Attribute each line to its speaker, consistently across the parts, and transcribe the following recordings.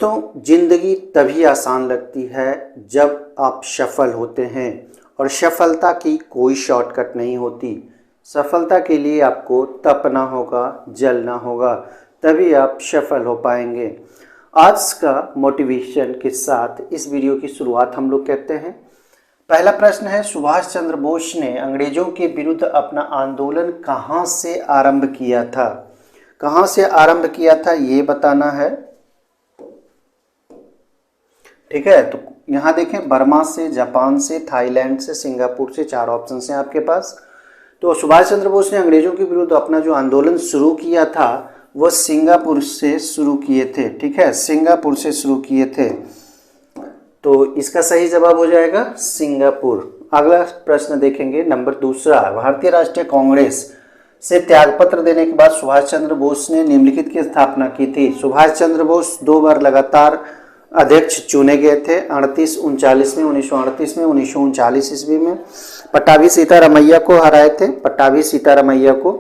Speaker 1: दोस्तों, जिंदगी तभी आसान लगती है जब आप सफल होते हैं और सफलता की कोई शॉर्टकट नहीं होती। सफलता के लिए आपको तपना होगा, जलना होगा, तभी आप सफल हो पाएंगे। आज का मोटिवेशन के साथ इस वीडियो की शुरुआत हम लोग करते हैं। पहला प्रश्न है, सुभाष चंद्र बोस ने अंग्रेजों के विरुद्ध अपना आंदोलन कहाँ से आरंभ किया था? कहाँ से आरंभ किया था ये बताना है। ठीक है, तो यहाँ देखें, बर्मा से, जापान से, थाईलैंड से, सिंगापुर से, 4 ऑप्शन हैं आपके पास। तो सुभाष चंद्र बोस ने अंग्रेजों के विरुद्ध अपना जो आंदोलन शुरू किया था वो सिंगापुर से शुरू किए थे। ठीक है, सिंगापुर से शुरू किए थे, तो इसका सही जवाब हो जाएगा सिंगापुर। अगला प्रश्न देखेंगे, नंबर दूसरा, भारतीय राष्ट्रीय कांग्रेस से त्यागपत्र देने के बाद सुभाष चंद्र बोस ने निम्नलिखित की स्थापना की थी। सुभाष चंद्र बोस 2 बार लगातार अध्यक्ष चुने गए थे, 38-39 में, 1938 में, 1939 ईस्वी में। पट्टाभी सीतारामैया को हराए थे, पट्टाभी सीतारामैया को,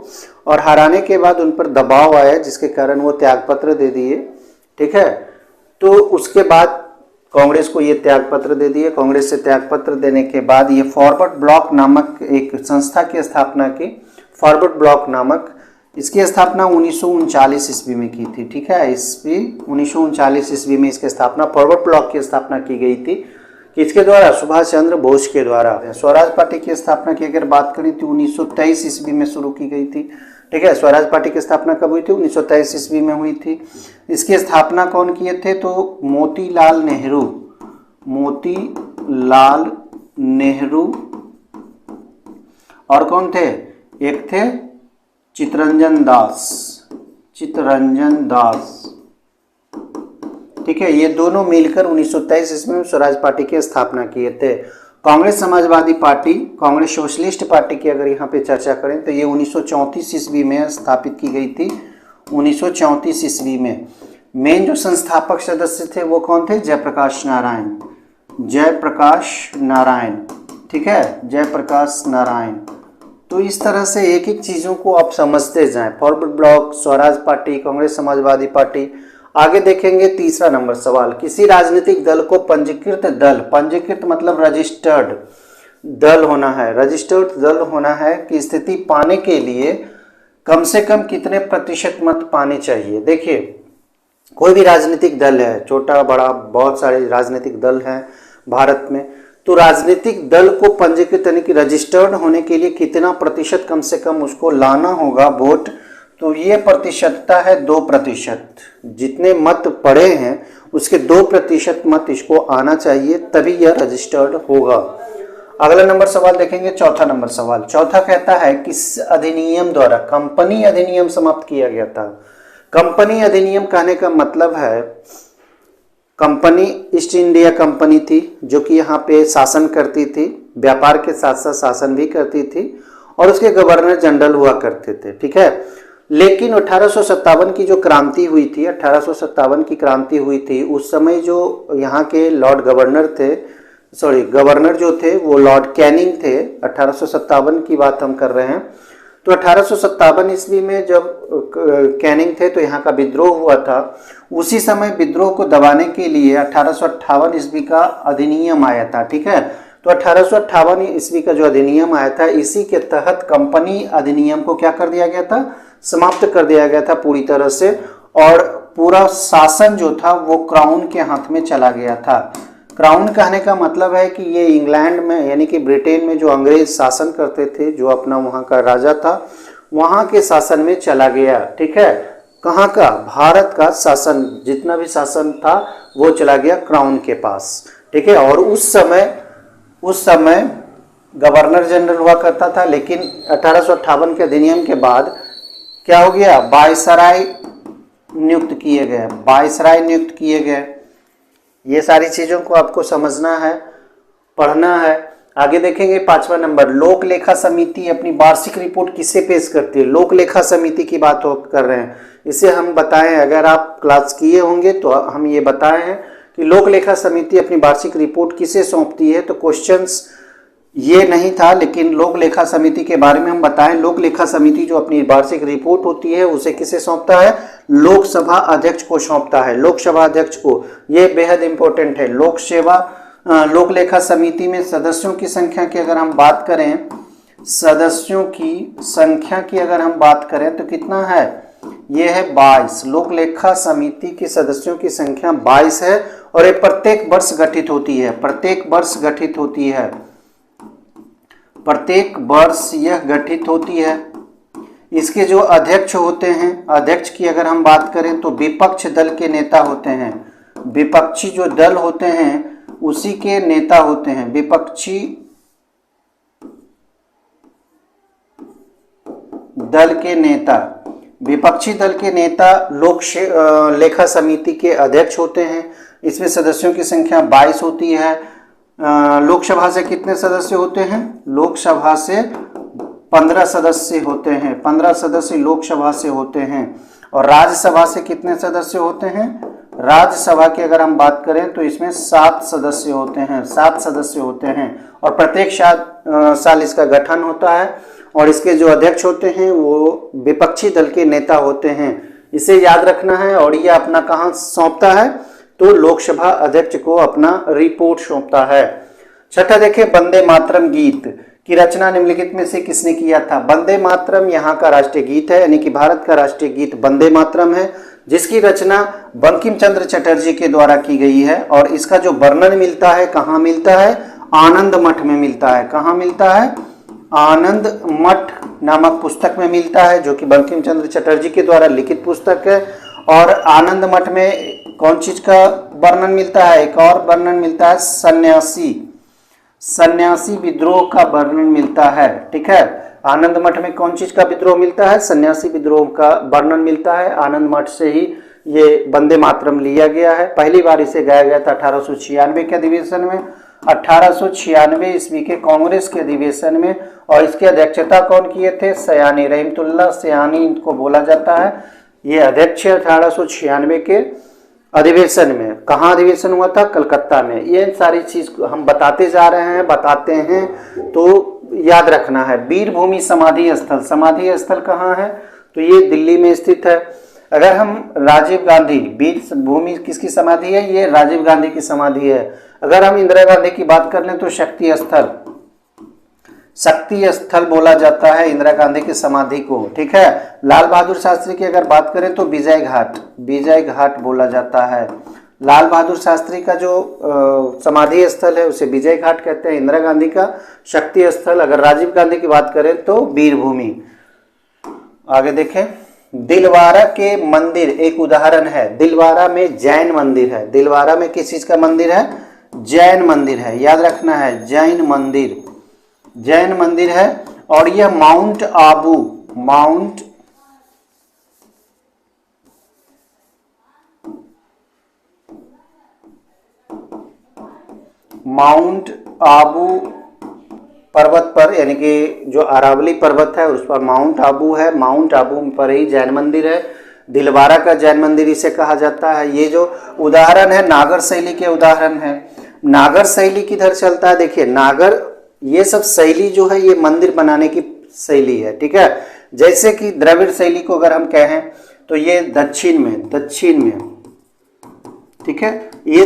Speaker 1: और हराने के बाद उन पर दबाव आया जिसके कारण वो त्यागपत्र दे दिए। ठीक है, तो उसके बाद कांग्रेस को ये त्यागपत्र दे दिए। कांग्रेस से त्यागपत्र देने के बाद ये फॉरवर्ड ब्लॉक नामक एक संस्था की स्थापना की, फॉरवर्ड ब्लॉक नामक। इसकी स्थापना 1939 ईस्वी में की थी। ठीक है, ईस्वी 1939 ईस्वी में इसकी स्थापना, फॉरवर्ड ब्लॉक की स्थापना की गई थी। किसके द्वारा? सुभाष चंद्र बोस के द्वारा। स्वराज पार्टी की स्थापना की अगर बात करें तो 1923 ईस्वी में शुरू की गई थी। ठीक है, स्वराज पार्टी की स्थापना कब हुई थी? 1923 ईस्वी में हुई थी। इसकी स्थापना कौन किए थे? तो मोतीलाल नेहरू, मोतीलाल नेहरू, और कौन थे? एक थे चित्तरंजन दास, चित्तरंजन दास। ठीक है, ये दोनों मिलकर 1923 ईस्वी में स्वराज पार्टी की स्थापना किए थे। Congress Samajwadi party, Congress socialist party की अगर यहाँ पे चर्चा करें तो ये 1934 ईस्वी में स्थापित की गई थी, 1934 ईस्वी में। मेन जो संस्थापक सदस्य थे वो कौन थे? जयप्रकाश नारायण, जयप्रकाश नारायण। ठीक है, जयप्रकाश नारायण। तो इस तरह से एक एक चीज़ों को आप समझते जाएं। Forward block, Swaraj party, Congress Samajwadi party. आगे देखेंगे तीसरा नंबर सवाल, किसी राजनीतिक दल को पंजीकृत दल, पंजीकृत मतलब रजिस्टर्ड दल होना है, रजिस्टर्ड दल होना है की स्थिति पाने के लिए कम से कम कितने प्रतिशत मत पाने चाहिए? देखिए, कोई भी राजनीतिक दल है, छोटा बड़ा बहुत सारे राजनीतिक दल हैं भारत में, तो राजनीतिक दल को पंजीकृत यानी कि रजिस्टर्ड होने के लिए कितना प्रतिशत कम से कम उसको लाना होगा वोट? तो ये प्रतिशतता है 2%। जितने मत पड़े हैं उसके 2% मत इसको आना चाहिए, तभी यह रजिस्टर्ड होगा। अगला नंबर सवाल देखेंगे, चौथा नंबर सवाल। चौथा कहता है किस अधिनियम द्वारा कंपनी अधिनियम समाप्त किया गया था? कंपनी अधिनियम कहने का मतलब है, कंपनी ईस्ट इंडिया कंपनी थी जो कि यहाँ पे शासन करती थी, व्यापार के साथ साथ शासन भी करती थी, और उसके गवर्नर जनरल हुआ करते थे। ठीक है, लेकिन 1857 की जो क्रांति हुई थी, 1857 की क्रांति हुई थी, उस समय जो यहाँ के लॉर्ड गवर्नर थे, गवर्नर जो थे वो लॉर्ड कैनिंग थे। 1857 की बात हम कर रहे हैं। तो 1857 ईस्वी में जब कैनिंग थे तो यहाँ का विद्रोह हुआ था। उसी समय विद्रोह को दबाने के लिए 1858 ईस्वी का अधिनियम आया था। ठीक है, तो 1858 ईस्वी का जो अधिनियम आया था, इसी के तहत कंपनी अधिनियम को क्या कर दिया गया था? समाप्त कर दिया गया था पूरी तरह से, और पूरा शासन जो था वो क्राउन के हाथ में चला गया था। क्राउन कहने का मतलब है कि ये इंग्लैंड में यानी कि ब्रिटेन में जो अंग्रेज शासन करते थे, जो अपना वहाँ का राजा था, वहाँ के शासन में चला गया। ठीक है, कहाँ का? भारत का शासन, जितना भी शासन था वो चला गया क्राउन के पास। ठीक है, और उस समय गवर्नर जनरल हुआ करता था, लेकिन 1858 के अधिनियम के बाद क्या हो गया? वायसराय नियुक्त किए गए, वायसराय नियुक्त किए गए। ये सारी चीज़ों को आपको समझना है, पढ़ना है। आगे देखेंगे 5वां नंबर, लोक लेखा समिति अपनी वार्षिक रिपोर्ट किसे पेश करती है? लोक लेखा समिति की बात कर रहे हैं, इसे हम बताएं, अगर आप क्लास किए होंगे तो हम ये बताए हैं कि लोक लेखा समिति अपनी वार्षिक रिपोर्ट किसे सौंपती है। तो क्वेश्चंस ये नहीं था, लेकिन लोक लेखा समिति के बारे में हम बताएं। लोक लेखा समिति जो अपनी वार्षिक रिपोर्ट होती है उसे किसे सौंपता है? लोकसभा अध्यक्ष को सौंपता है, लोकसभा अध्यक्ष को। ये बेहद इंपॉर्टेंट है। लोक लेखा समिति में सदस्यों की संख्या की अगर हम बात करें, सदस्यों की संख्या की अगर हम बात करें तो कितना है? ये है 22। लोक लेखा समिति के सदस्यों की संख्या 22 है और ये प्रत्येक वर्ष गठित होती है, प्रत्येक वर्ष गठित होती है, प्रत्येक वर्ष यह गठित होती है। इसके जो अध्यक्ष होते हैं, अध्यक्ष की अगर हम बात करें तो विपक्ष दल के नेता होते हैं, विपक्षी जो दल होते हैं उसी के नेता होते हैं, विपक्षी दल के नेता। विपक्षी दल के नेता लोक लेखा समिति के अध्यक्ष होते हैं। इसमें सदस्यों की संख्या 22 होती है। लोकसभा से कितने सदस्य होते हैं? लोकसभा से 15 सदस्य होते हैं, 15 सदस्य लोकसभा से होते हैं। और राज्यसभा से कितने सदस्य होते हैं? राज्यसभा की अगर हम बात करें तो इसमें 7 सदस्य होते हैं, 7 सदस्य होते हैं। और प्रत्येक साल इसका गठन होता है और इसके जो अध्यक्ष होते हैं वो विपक्षी दल के नेता होते हैं। इसे याद रखना है। और ये अपना कहाँ सौंपता है? तो लोकसभा अध्यक्ष को अपना रिपोर्ट सौंपता है। छठा देखिए, वंदे मातरम गीत की रचना निम्नलिखित में से किसने किया था? वंदे मातरम यहाँ का राष्ट्रीय गीत है, यानी कि भारत का राष्ट्रीय गीत वंदे मातरम है, जिसकी रचना बंकिम चंद्र चटर्जी के द्वारा की गई है। और इसका जो वर्णन मिलता है कहाँ मिलता है? आनंद मठ में मिलता है। कहाँ मिलता है? आनंद मठ नामक पुस्तक में मिलता है, जो कि बंकिम चंद्र चटर्जी के द्वारा लिखित पुस्तक है। और आनंद मठ में कौन चीज का वर्णन मिलता है? एक और वर्णन मिलता है, सन्यासी विद्रोह का वर्णन मिलता है। ठीक है, आनंद मठ में कौन चीज का विद्रोह मिलता है? सन्यासी विद्रोह का वर्णन मिलता है। आनंद मठ से ही ये वंदे मातरम लिया गया है। पहली बार इसे गाया गया था 1896 के अधिवेशन में, 1896 ईस्वी के कांग्रेस के अधिवेशन में। और इसकी अध्यक्षता कौन किए थे? सयानी, रहमतुल्लाह सयानी इनको बोला जाता है। ये अध्यक्ष 1896 के अधिवेशन में। कहाँ अधिवेशन हुआ था? कलकत्ता में। ये सारी चीज हम बताते जा रहे हैं, बताते हैं तो याद रखना है। वीरभूमि समाधि स्थल, समाधि स्थल कहाँ है? तो ये दिल्ली में स्थित है। अगर हम राजीव गांधी, वीर भूमि किसकी समाधि है? ये राजीव गांधी की समाधि है। अगर हम इंदिरा गांधी की बात कर लें तो शक्ति स्थल, शक्ति स्थल बोला जाता है इंदिरा गांधी की समाधि को। ठीक है, लाल बहादुर शास्त्री की अगर बात करें तो विजय घाट, विजय घाट बोला जाता है। लाल बहादुर शास्त्री का जो समाधि स्थल है उसे विजय घाट कहते हैं। इंदिरा गांधी का शक्ति स्थल। अगर राजीव गांधी की बात करें तो वीरभूमि। आगे देखें, दिलवारा के मंदिर एक उदाहरण है। दिलवारा में जैन मंदिर है। दिलवारा में किस चीज का मंदिर है? जैन मंदिर है। याद रखना है, जैन मंदिर, जैन मंदिर है। और यह माउंट आबू, माउंट आबू पर्वत पर, यानी कि जो अरावली पर्वत है उस पर माउंट आबू है। माउंट आबू पर ही जैन मंदिर है। दिलवारा का जैन मंदिर इसे कहा जाता है। ये जो उदाहरण है नागर शैली के उदाहरण है। नागर शैली किधर चलता है? देखिए, नागर, ये सब शैली जो है ये मंदिर बनाने की शैली है। ठीक है, जैसे कि द्रविड़ शैली को अगर हम कहें तो ये दक्षिण में, ठीक है, ये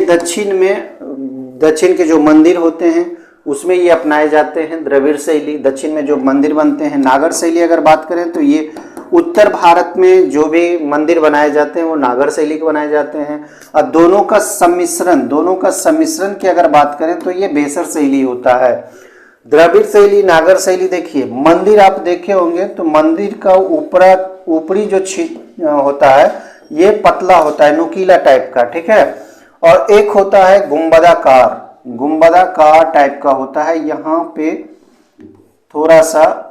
Speaker 1: दक्षिण के जो मंदिर होते हैं उसमें ये अपनाए जाते हैं द्रविड़ शैली। दक्षिण में जो मंदिर बनते हैं। नागर शैली अगर बात करें तो ये उत्तर भारत में जो भी मंदिर बनाए जाते हैं वो नागर शैली के बनाए जाते हैं। और दोनों का सम्मिश्रण की अगर बात करें तो ये बेसर शैली होता है। द्रविड़ शैली, नागर शैली, देखिए मंदिर आप देखे होंगे तो मंदिर का ऊपरी जो होता है ये पतला होता है, नुकीला टाइप का। ठीक है, और एक होता है गुंबदाकार टाइप का होता है, यहाँ पे थोड़ा सा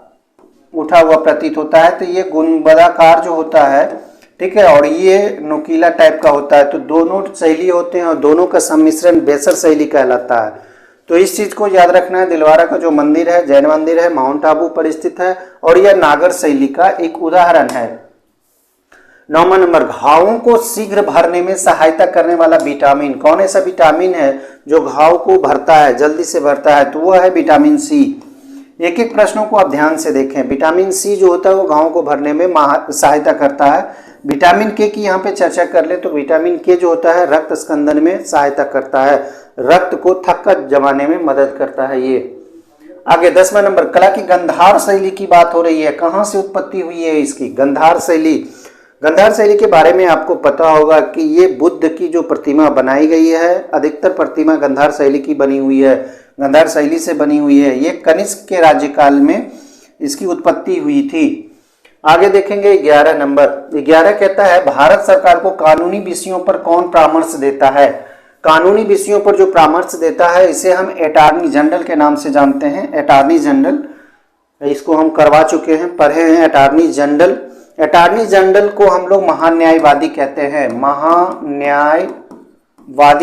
Speaker 1: उठा हुआ प्रतीत होता है। तो ये गुंबदाकार जो होता है, ठीक है, और ये नुकीला टाइप का होता है। तो दोनों शैली होते हैं और दोनों का सम्मिश्रण बेसर शैली कहलाता है। तो इस चीज को याद रखना है। दिलवारा का जो मंदिर है जैन मंदिर है, माउंट आबू पर स्थित है और यह नागर शैली का एक उदाहरण है। 9वां नंबर, घावों को शीघ्र भरने में सहायता करने वाला विटामिन। कौन ऐसा विटामिन है जो घाव को भरता है, जल्दी से भरता है? तो वो है विटामिन सी। एक एक प्रश्नों को आप ध्यान से देखें। विटामिन सी जो होता है वो घावों को भरने में सहायता करता है। विटामिन के की यहाँ पे चर्चा कर ले तो विटामिन के जो होता है रक्त स्कंदन में सहायता करता है, रक्त को थक्का जमाने में मदद करता है ये। आगे 10वां नंबर, कला की गंधार शैली की बात हो रही है। कहाँ से उत्पत्ति हुई है इसकी? गंधार शैली। गंधार शैली के बारे में आपको पता होगा कि ये बुद्ध की जो प्रतिमा बनाई गई है, अधिकतर प्रतिमा गंधार शैली की बनी हुई है, गंधार शैली से बनी हुई है। ये कनिष्क के राज्यकाल में इसकी उत्पत्ति हुई थी। आगे देखेंगे 11 नंबर। 11 कहता है भारत सरकार को कानूनी विषयों पर कौन परामर्श देता है? कानूनी विषयों पर जो परामर्श देता है इसे हम अटॉर्नी जनरल के नाम से जानते हैं। अटॉर्नी जनरल, इसको हम करवा चुके हैं, पढ़े हैं अटॉर्नी जनरल। अटॉर्नी जनरल को हम लोग महान्यायवादी कहते हैं, महान्यायवादी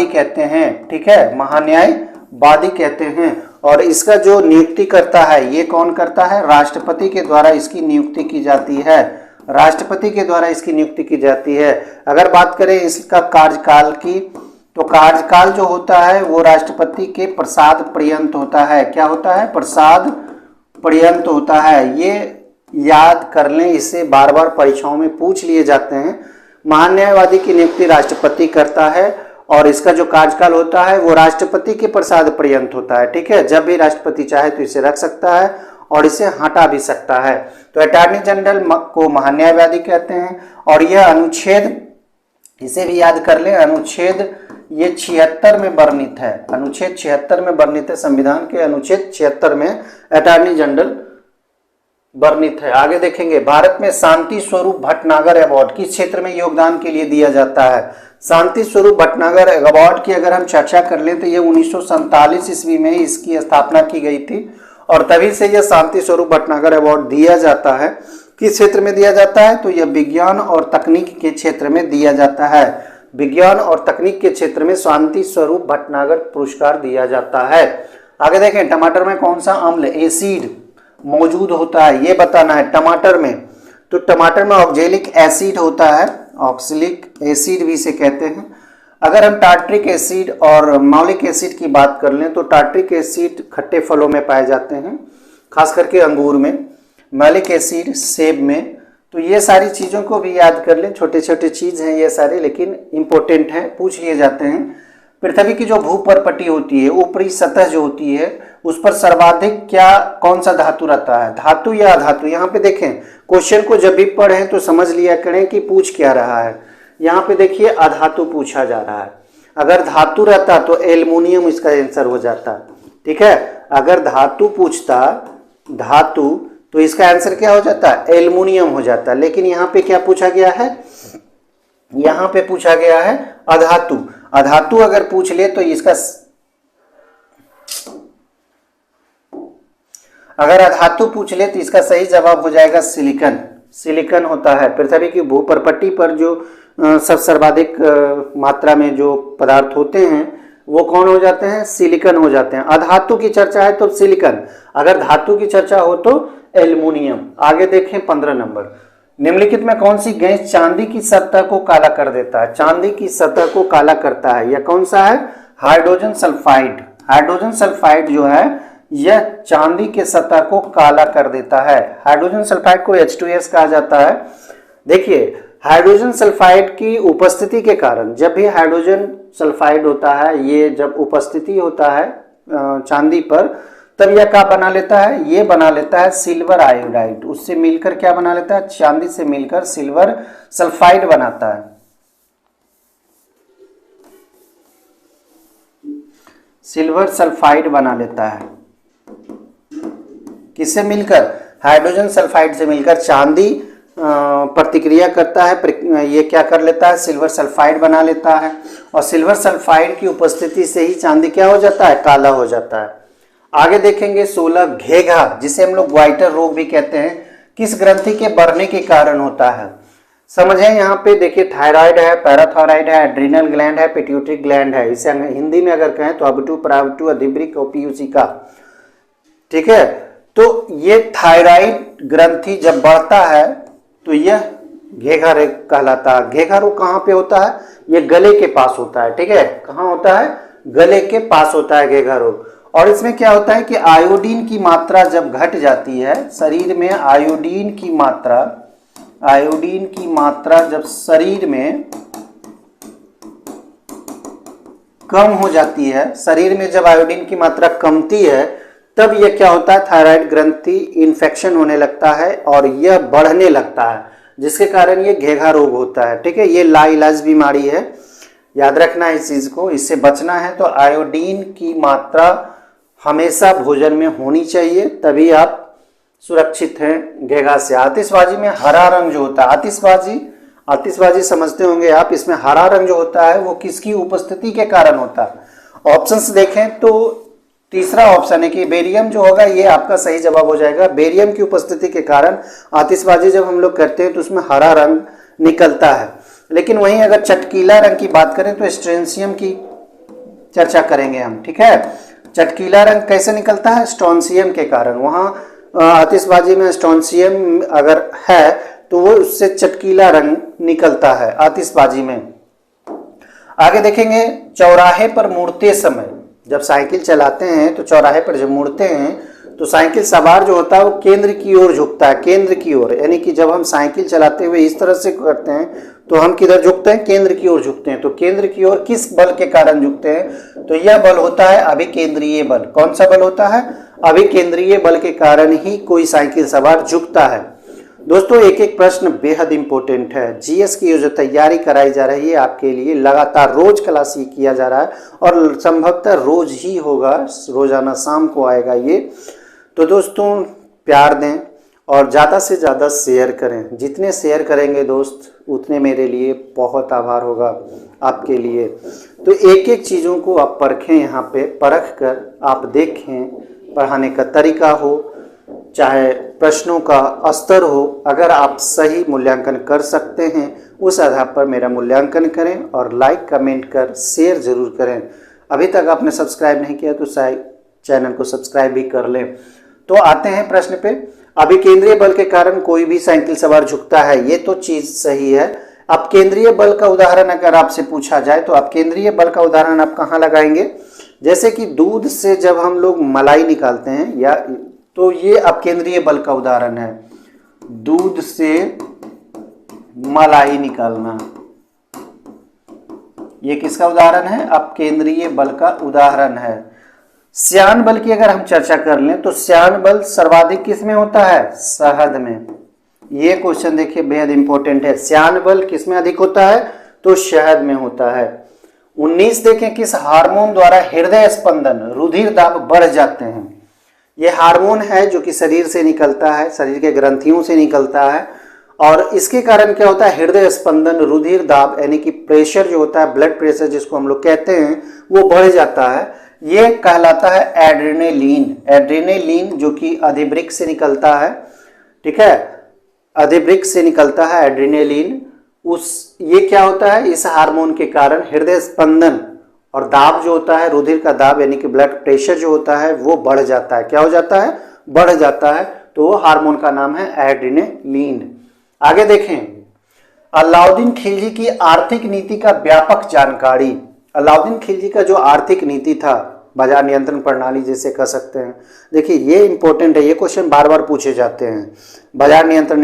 Speaker 1: कहते हैं, ठीक है, महान्यायवादी कहते हैं। और इसका जो नियुक्ति करता है ये कौन करता है? राष्ट्रपति के द्वारा इसकी नियुक्ति की जाती है, राष्ट्रपति के द्वारा इसकी नियुक्ति की जाती है। अगर बात करें इसका कार्यकाल की तो कार्यकाल जो होता है वो राष्ट्रपति के प्रसाद पर्यंत होता है। क्या होता है? प्रसाद पर्यंत होता है। ये याद कर लें, इससे बार बार परीक्षाओं में पूछ लिए जाते हैं। महान्यायवादी की नियुक्ति राष्ट्रपति करता है और इसका जो कार्यकाल होता है वो राष्ट्रपति के प्रसाद पर्यंत होता है, ठीक है। जब भी राष्ट्रपति चाहे तो इसे रख सकता है और इसे हटा भी सकता है। तो अटॉर्नी जनरल को महान्यायवादी कहते हैं। और यह अनुच्छेद, इसे भी याद कर लें, अनुच्छेद ये 76 में वर्णित है, अनुच्छेद 76 में वर्णित है, संविधान के अनुच्छेद 76 में अटॉर्नी जनरल वर्णित है। आगे देखेंगे, भारत में शांति स्वरूप भटनागर अवार्ड किस क्षेत्र में योगदान के लिए दिया जाता है? शांति स्वरूप भटनागर अवार्ड की अगर हम चर्चा कर लें तो ये 1947 ईस्वी में इसकी स्थापना की गई थी और तभी से यह शांति स्वरूप भटनागर अवार्ड दिया जाता है। किस क्षेत्र में दिया जाता है? तो यह विज्ञान और तकनीक के क्षेत्र में दिया जाता है। विज्ञान और तकनीक के क्षेत्र में शांति स्वरूप भटनागर पुरस्कार दिया जाता है। आगे देखें, टमाटर में कौन सा अम्ल, एसिड मौजूद होता है ये बताना है टमाटर में। तो टमाटर में ऑक्जेलिक एसिड होता है, ऑक्जेलिक एसिड भी इसे कहते हैं। अगर हम टार्ट्रिक एसिड और मौलिक एसिड की बात कर लें तो टार्ट्रिक एसिड खट्टे फलों में पाए जाते हैं, खास करके अंगूर में, मौलिक एसिड सेब में। तो ये सारी चीज़ों को भी याद कर लें, छोटे छोटे चीज़ हैं ये सारे, लेकिन इम्पोर्टेंट हैं, पूछ लिए जाते हैं। पृथ्वी की जो भूपर्पटी होती है, ऊपरी सतह जो होती है, उस पर सर्वाधिक कौन सा धातु रहता है? धातु या अधातु? यहाँ पे देखें, क्वेश्चन को जब भी पढ़ें तो समझ लिया करें कि पूछ क्या रहा है। यहाँ पे देखिए अधातु पूछा जा रहा है। अगर धातु रहता तो एल्युमिनियम इसका आंसर हो जाता, ठीक है। अगर धातु पूछता, धातु, तो इसका आंसर क्या हो जाता? एल्युमिनियम हो जाता। लेकिन यहाँ पे क्या पूछा गया है? यहाँ पे पूछा गया है अधातु। अधातु अगर पूछ ले तो इसका, अगर अधातु पूछ ले तो इसका सही जवाब हो जाएगा सिलिकन। सिलिकन होता है। पृथ्वी की भूपर्पटी पर जो सर्वाधिक मात्रा में जो पदार्थ होते हैं वो कौन हो जाते हैं? सिलिकन हो जाते हैं। अधातु की चर्चा है तो सिलिकन, अगर धातु की चर्चा हो तो एल्युमिनियम। आगे देखें 15 नंबर, निम्नलिखित में कौन सी गैस चांदी की सतह को काला कर देता है? चांदी की सतह को काला करता है, यह कौन सा है? Hydrogen sulphide. हाइड्रोजन सल्फाइड जो है यह चांदी के सतह को काला कर देता है। हाइड्रोजन सल्फाइड को H2S कहा जाता है। देखिए, हाइड्रोजन सल्फाइड की उपस्थिति के कारण, जब भी हाइड्रोजन सल्फाइड होता है, ये जब उपस्थिति होता है चांदी पर, तब यह क्या बना लेता है? ये बना लेता है सिल्वर आयोडाइड। उससे मिलकर क्या बना लेता है? चांदी से मिलकर सिल्वर सल्फाइड बनाता है। सिल्वर सल्फाइड बना लेता है। किससे मिलकर? हाइड्रोजन सल्फाइड से मिलकर चांदी प्रतिक्रिया करता है, ये क्या कर लेता है? सिल्वर सल्फाइड बना लेता है। और सिल्वर सल्फाइड की उपस्थिति से ही चांदी क्या हो जाता है? काला हो जाता है। आगे देखेंगे 16, घेघा, जिसे हम लोग वाइटर रोग भी कहते हैं, किस ग्रंथि के बढ़ने के कारण होता है? समझें, यहाँ पे देखिए थायराइड है, पैराथायराइड है, एड्रिनल ग्लैंड है, पिट्यूटरी ग्लैंड है। इसे हिंदी में अगर कहें तो अबटू, प्रावटू, अधिवृक्क और पीयूषिका, ठीक है। तो ये थायराइड ग्रंथि जब बढ़ता है तो यह घेघा रोग कहलाता है। घेघा रोग कहाँ पे होता है? ये गले के पास होता है, ठीक है। कहाँ होता है? गले के पास होता है घेघा रोग। और इसमें क्या होता है कि आयोडीन की मात्रा जब घट जाती है शरीर में, आयोडीन की मात्रा जब शरीर में कम हो जाती है, शरीर में जब आयोडीन की मात्रा कमती है, तब यह क्या होता है? थायराइड ग्रंथि इन्फेक्शन होने लगता है और यह बढ़ने लगता है, जिसके कारण ये घेघा रोग होता है, ठीक है। ये लाइलाज बीमारी है, याद रखना है इस चीज को, इससे बचना है तो आयोडीन की मात्रा हमेशा भोजन में होनी चाहिए, तभी आप सुरक्षित हैं घेघा से। आतिशबाजी में हरा रंग जो होता है, आतिशबाजी समझते होंगे आप, इसमें हरा रंग जो होता है वो किसकी उपस्थिति के कारण होता है? ऑप्शंस देखें तो तीसरा ऑप्शन है कि बेरियम जो होगा, ये आपका सही जवाब हो जाएगा। बेरियम की उपस्थिति के कारण आतिशबाजी जब हम लोग करते हैं तो उसमें हरा रंग निकलता है। लेकिन वहीं अगर चटकीला रंग की बात करें तो स्ट्रोंसियम की चर्चा करेंगे हम, ठीक है। चटकीला रंग कैसे निकलता है? स्ट्रोंसियम के कारण। वहाँ आतिशबाजी में स्ट्रोंसियम अगर है तो वो उससे चटकीला रंग निकलता है आतिशबाजी में। आगे देखेंगे, चौराहे पर मुड़ते समय, जब साइकिल चलाते हैं तो चौराहे पर जब मुड़ते हैं तो साइकिल सवार जो होता है वो केंद्र की ओर झुकता है, केंद्र की ओर। यानी कि जब हम साइकिल चलाते हुए इस तरह से करते हैं तो हम किधर झुकते हैं? केंद्र की ओर झुकते हैं। तो केंद्र की ओर किस बल के कारण झुकते हैं? तो यह बल होता है अभिकेंद्रीय बल। कौन सा बल होता है? अभिकेंद्रीय बल के कारण ही कोई साइकिल सवार झुकता है। दोस्तों एक एक प्रश्न बेहद इंपॉर्टेंट है। जीएस की जो तैयारी कराई जा रही है आपके लिए, लगातार रोज क्लास ये किया जा रहा है और संभवतः रोज ही होगा, रोजाना शाम को आएगा ये। तो दोस्तों प्यार दें और ज़्यादा से ज़्यादा शेयर करें। जितने शेयर करेंगे दोस्त उतने मेरे लिए बहुत आभार होगा आपके लिए। तो एक एक चीज़ों को आप परखें, यहाँ पे परख कर आप देखें, पढ़ाने का तरीका हो चाहे प्रश्नों का स्तर हो, अगर आप सही मूल्यांकन कर सकते हैं उस आधार पर मेरा मूल्यांकन करें और लाइक कमेंट कर शेयर जरूर करें। अभी तक आपने सब्सक्राइब नहीं किया तो चैनल को सब्सक्राइब भी कर लें। तो आते हैं प्रश्न पे। अभिकेंद्रीय बल के कारण कोई भी साइकिल सवार झुकता है, ये तो चीज सही है। अब केंद्रीय बल का उदाहरण अगर आपसे पूछा जाए तो आप केंद्रीय बल का उदाहरण आप कहाँ लगाएंगे? जैसे कि दूध से जब हम लोग मलाई निकालते हैं, या तो ये अपकेंद्रीय बल का उदाहरण है। दूध से मलाई निकालना, ये किसका उदाहरण है? अपकेंद्रीय बल का उदाहरण है। श्यान बल की अगर हम चर्चा कर लें तो श्यान बल सर्वाधिक किस में होता है? शहद में। ये क्वेश्चन देखिए बेहद इंपॉर्टेंट है। श्यान बल किस में अधिक होता है? तो शहद में होता है। 19 देखें, किस हार्मोन द्वारा हृदय स्पंदन, रुधिर दाब बढ़ जाते हैं? ये हार्मोन है जो कि शरीर से निकलता है, शरीर के ग्रंथियों से निकलता है और इसके कारण क्या होता है? हृदय स्पंदन, रुधिर दाब यानी कि प्रेशर जो होता है, ब्लड प्रेशर जिसको हम लोग कहते हैं, वो बढ़ जाता है। ये कहलाता है एड्रेनालिन। एड्रेनालिन जो कि अधिवृक्क से निकलता है, ठीक है, अधिवृक्क से निकलता है एड्रेनालिन। ये क्या होता है? इस हार्मोन के कारण हृदय स्पंदन और दाब जो होता है, रुधिर का दाब यानी कि ब्लड प्रेशर जो होता है वो बढ़ जाता है। क्या हो जाता है? बढ़ जाता है। तो वो हार्मोन का नाम है एड्रेनालिन। आगे देखें, अलाउद्दीन खिलजी की आर्थिक नीति का व्यापक जानकारी। अलाउद्दीन खिलजी का जो आर्थिक नीति था, बाजार नियंत्रण प्रणाली जिसे कह सकते हैं, देखिए ये इंपॉर्टेंट है, ये क्वेश्चन बार बार पूछे जाते हैं। बाजार नियंत्रण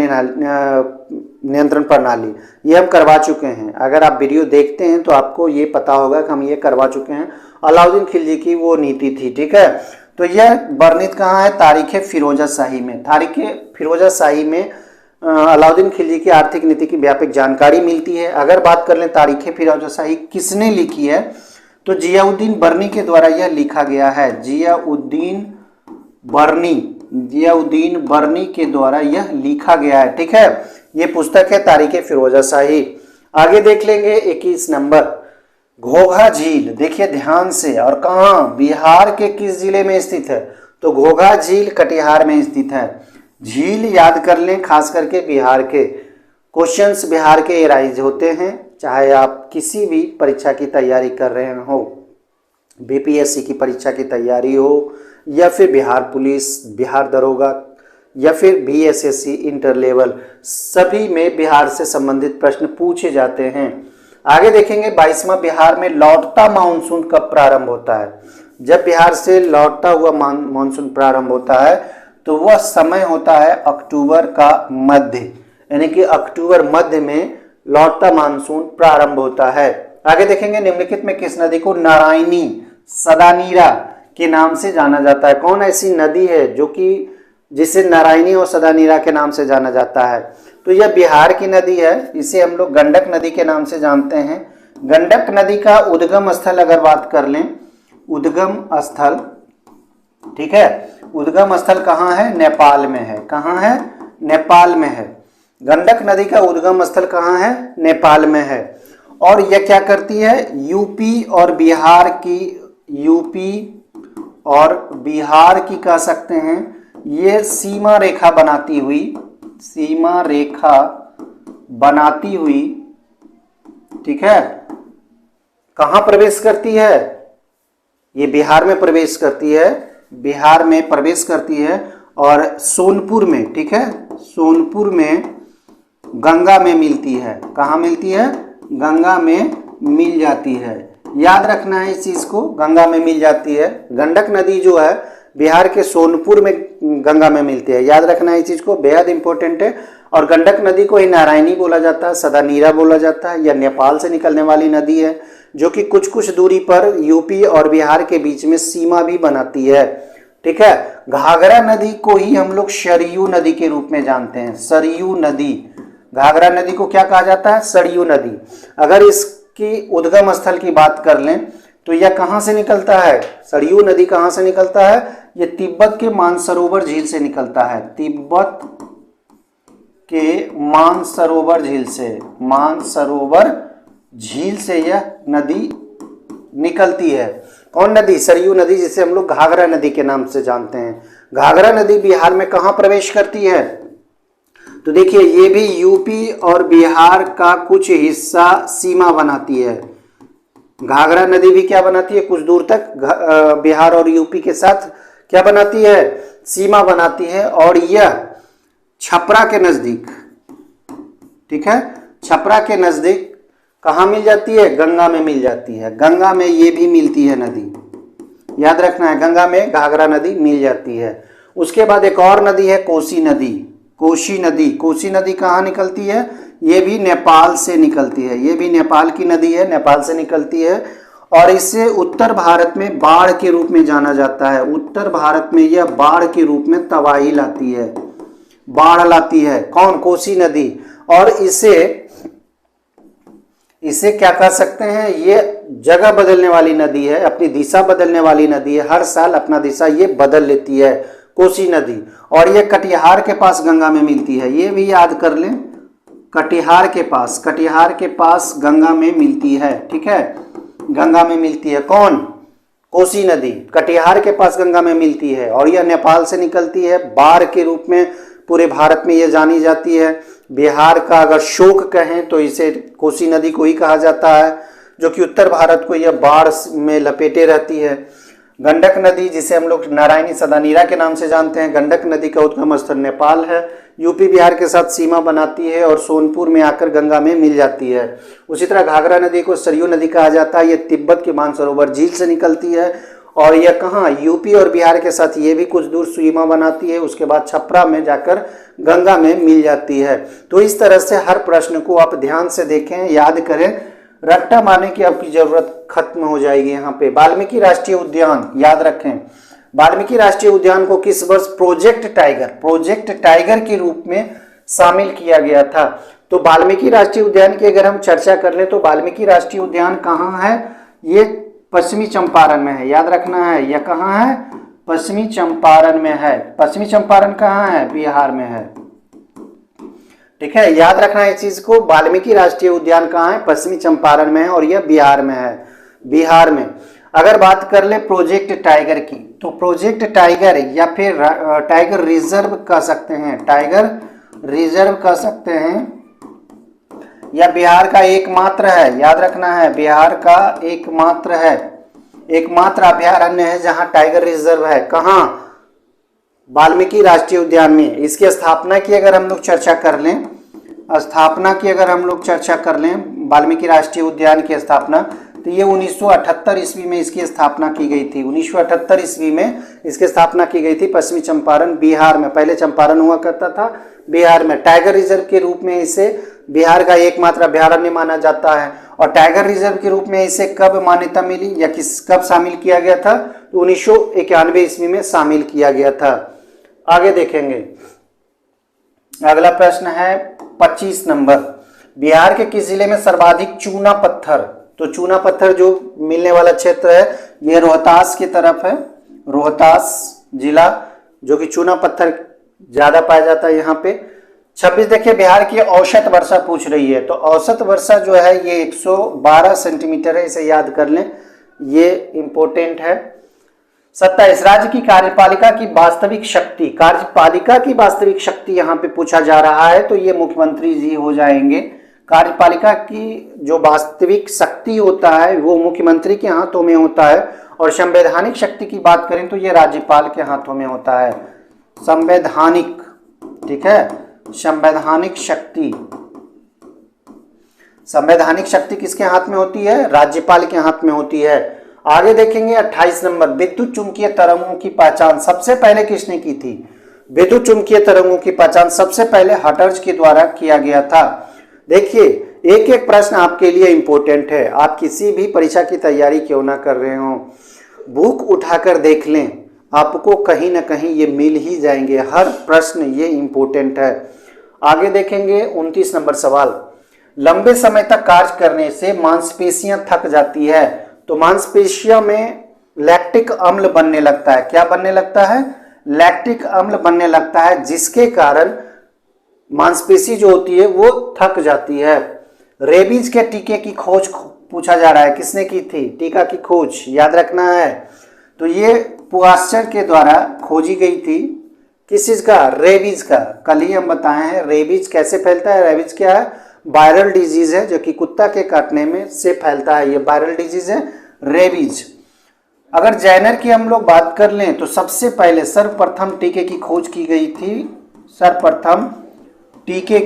Speaker 1: प्रणाली ये हम करवा चुके हैं। अगर आप वीडियो देखते हैं तो आपको ये पता होगा कि हम ये करवा चुके हैं। अलाउद्दीन खिलजी की वो नीति थी, ठीक है। तो यह वर्णित कहाँ है? तारीख फिरोजा शाही में। तारीख फिरोजा शाही में अलाउद्दीन खिलजी की आर्थिक नीति की व्यापक जानकारी मिलती है। अगर बात कर लें तारीख फिरोजा शाही किसने लिखी है, तो जियाउद्दीन बर्नी के द्वारा यह लिखा गया है। जियाउद्दीन बर्नी के द्वारा यह लिखा गया है, ठीक है। ये पुस्तक है तारीख फिरोजा शाही। आगे देख लेंगे 21 नंबर, घोघा झील। देखिए ध्यान से, और कहाँ? बिहार के किस जिले में स्थित है? तो घोघा झील कटिहार में स्थित है। झील याद कर लें, खास करके बिहार के क्वेश्चंस बिहार के एराइज होते हैं, चाहे आप किसी भी परीक्षा की तैयारी कर रहे हो, बीपीएससी की परीक्षा की तैयारी हो या फिर बिहार पुलिस, बिहार दरोगा या फिर बीएसएससी इंटर लेवल, सभी में बिहार से संबंधित प्रश्न पूछे जाते हैं। आगे देखेंगे 22वां, बिहार में लौटता मानसून कब प्रारंभ होता है। जब बिहार से लौटता हुआ मानसून प्रारंभ होता है तो वह समय होता है अक्टूबर का मध्य, यानी कि अक्टूबर मध्य में लौटता मानसून प्रारंभ होता है। आगे देखेंगे निम्नलिखित में किस नदी को नारायणी सदानीरा के नाम से जाना जाता है। कौन ऐसी नदी है जो कि जिसे नारायणी और सदानीरा के नाम से जाना जाता है। तो यह बिहार की नदी है, इसे हम लोग गंडक नदी के नाम से जानते हैं। गंडक नदी का उद्गम स्थल अगर बात कर लें, उद्गम स्थल, ठीक है, उद्गम स्थल कहाँ है, नेपाल में है। कहाँ है, नेपाल में है। गंडक नदी का उद्गम स्थल कहाँ है, नेपाल में है। और यह क्या करती है, यूपी और बिहार की कह सकते हैं, ये सीमा रेखा बनाती हुई, ठीक है, कहाँ प्रवेश करती है, ये बिहार में प्रवेश करती है, बिहार में प्रवेश करती है और सोनपुर में, ठीक है, सोनपुर में गंगा में मिलती है। कहाँ मिलती है, गंगा में मिल जाती है। याद रखना है इस चीज को, गंगा में मिल जाती है। गंडक नदी जो है बिहार के सोनपुर में गंगा में मिलती है। याद रखना है इस चीज को, बेहद इंपॉर्टेंट है। और गंडक नदी को ही नारायणी बोला जाता है, सदानीरा बोला जाता है। यह नेपाल से निकलने वाली नदी है जो कि कुछ कुछ दूरी पर यूपी और बिहार के बीच में सीमा भी बनाती है, ठीक है। घाघरा नदी को ही हम लोग सरयू नदी के रूप में जानते हैं, सरयू नदी। घाघरा नदी को क्या कहा जाता है, सरयू नदी। अगर इसकी उद्गम स्थल की बात कर लें तो यह कहाँ से निकलता है, सरयू नदी कहाँ से निकलता है, यह तिब्बत के मानसरोवर झील से निकलता है। तिब्बत के मानसरोवर झील से यह नदी निकलती है। कौन नदी, सरयू नदी, जिसे हम लोग घाघरा नदी के नाम से जानते हैं। घाघरा नदी बिहार में कहाँ प्रवेश करती है, तो देखिए ये भी यूपी और बिहार का कुछ हिस्सा सीमा बनाती है। घाघरा नदी भी क्या बनाती है, कुछ दूर तक बिहार और यूपी के साथ क्या बनाती है, सीमा बनाती है। और यह छपरा के नजदीक, ठीक है, छपरा के नजदीक कहाँ मिल जाती है, गंगा में मिल जाती है। गंगा में ये भी मिलती है नदी, याद रखना है, गंगा में घाघरा नदी मिल जाती है। उसके बाद एक और नदी है कोसी नदी। कोसी नदी कहाँ निकलती है, ये भी नेपाल से निकलती है। ये भी नेपाल की नदी है, नेपाल से निकलती है। और इसे उत्तर भारत में बाढ़ के रूप में जाना जाता है। उत्तर भारत में यह बाढ़ के रूप में तबाही लाती है, बाढ़ लाती है। कौन, कोसी नदी। और इसे क्या कह सकते हैं, ये जगह बदलने वाली नदी है, अपनी दिशा बदलने वाली नदी है। हर साल अपना दिशा ये बदल लेती है, कोसी नदी। और ये कटिहार के पास गंगा में मिलती है, ये भी याद कर लें, कटिहार के पास गंगा में मिलती है, ठीक है, गंगा में मिलती है। कौन, कोसी नदी कटिहार के पास गंगा में मिलती है। और यह नेपाल से निकलती है, बाढ़ के रूप में पूरे भारत में यह जानी जाती है। बिहार का अगर शोक कहें तो इसे कोसी नदी को ही कहा जाता है, जो कि उत्तर भारत को यह बाढ़ में लपेटे रहती है। गंडक नदी, जिसे हम लोग नारायणी सदानीरा के नाम से जानते हैं, गंडक नदी का उद्गम स्थल नेपाल है, यूपी बिहार के साथ सीमा बनाती है और सोनपुर में आकर गंगा में मिल जाती है। उसी तरह घाघरा नदी को सरयू नदी कहा जाता है। यह तिब्बत के मानसरोवर झील से निकलती है और यह कहाँ, यूपी और बिहार के साथ ये भी कुछ दूर सीमा बनाती है। उसके बाद छपरा में जाकर गंगा में मिल जाती है। तो इस तरह से हर प्रश्न को आप ध्यान से देखें, याद करें, रट्टा मारने की आपकी जरूरत खत्म हो जाएगी। यहाँ पे वाल्मीकि राष्ट्रीय उद्यान याद रखें, वाल्मीकि राष्ट्रीय उद्यान को किस वर्ष प्रोजेक्ट टाइगर के रूप में शामिल किया गया था। तो वाल्मीकि राष्ट्रीय उद्यान की अगर हम चर्चा कर लें तो वाल्मीकि राष्ट्रीय उद्यान कहाँ है, ये पश्चिमी चंपारण में है। याद रखना है, यह कहाँ है, पश्चिमी चंपारण में है। पश्चिमी चंपारण कहाँ है, बिहार में है, ठीक है, याद रखना है इस चीज को। वाल्मीकि राष्ट्रीय उद्यान कहाँ है, पश्चिमी चंपारण में है और यह बिहार में है, बिहार में। अगर बात कर ले प्रोजेक्ट टाइगर की, तो प्रोजेक्ट टाइगर या फिर टाइगर रिजर्व कह सकते हैं, टाइगर रिजर्व कह सकते हैं, यह बिहार का एकमात्र है। याद रखना है, बिहार का एकमात्र अभयारण्य है जहां टाइगर रिजर्व है। कहाँ, वाल्मीकि राष्ट्रीय उद्यान में। इसकी स्थापना की अगर हम लोग चर्चा कर लें, वाल्मीकि राष्ट्रीय उद्यान की स्थापना, तो ये 1978 ईस्वी में इसकी स्थापना की गई थी। 1978 ईस्वी में इसकी स्थापना की गई थी पश्चिमी चंपारण बिहार में। पहले चंपारण हुआ करता था, बिहार में। टाइगर रिजर्व के रूप में इसे बिहार का एकमात्र अभ्यारण्य माना जाता है। और टाइगर रिजर्व के रूप में इसे कब मान्यता मिली या कब शामिल किया गया था? तो 1991 ईस्वी में शामिल किया गया था। आगे देखेंगे, अगला प्रश्न है 25 नंबर। बिहार के किस जिले में सर्वाधिक चूना पत्थर, तो चूना पत्थर जो मिलने वाला क्षेत्र है ये रोहतास की तरफ है। रोहतास जिला जो कि चूना पत्थर ज्यादा पाया जाता है यहाँ पे। 26 देखिए, बिहार की औसत वर्षा पूछ रही है, तो औसत वर्षा जो है ये 112 सेंटीमीटर है, इसे याद कर लें, ये इंपॉर्टेंट है। 27 राज्य की कार्यपालिका की वास्तविक शक्ति यहाँ पे पूछा जा रहा है, तो ये मुख्यमंत्री जी हो जाएंगे। कार्यपालिका की जो वास्तविक शक्ति होता है वो मुख्यमंत्री के हाथों में होता है। और संवैधानिक शक्ति की बात करें तो ये राज्यपाल के हाथों में होता है। संवैधानिक, ठीक है, संवैधानिक शक्ति किसके हाथ में होती है? राज्यपाल के हाथ में होती है। आगे देखेंगे 28 नंबर, विद्युत चुंबकीय तरंगों की पहचान सबसे पहले किसने की थी? विद्युत चुंबकीय तरंगों की पहचान सबसे पहले हटर्ज के द्वारा किया गया था। देखिए, एक एक प्रश्न आपके लिए इंपॉर्टेंट है। आप किसी भी परीक्षा की तैयारी क्यों ना कर रहे हो, बुक उठाकर देख लें, आपको कहीं ना कहीं ये मिल ही जाएंगे। हर प्रश्न ये इंपॉर्टेंट है। आगे देखेंगे 29 नंबर सवाल, लंबे समय तक कार्य करने से मांसपेशियां थक जाती है, तो मांसपेशियों में लैक्टिक अम्ल बनने लगता है। क्या बनने लगता है? लैक्टिक अम्ल बनने लगता है, जिसके कारण मांसपेशी जो होती है वो थक जाती है। रेबीज के टीके की खोज पूछा जा रहा है, किसने की थी? टीका की खोज याद रखना है। तो ये पुआस्चर के द्वारा खोजी गई थी। किस चीज का? रेबीज का। कल ही हम बताए हैं रेबीज कैसे फैलता है। रेबीज क्या है? वायरल डिजीज है जो कि कुत्ता के काटने में से फैलता है। ये वायरल डिजीज है रेबीज। अगर जैनर की हम लोग बात कर लें तो सबसे पहले सर्वप्रथम टीके की खोज की गई थी। सर्वप्रथम टीके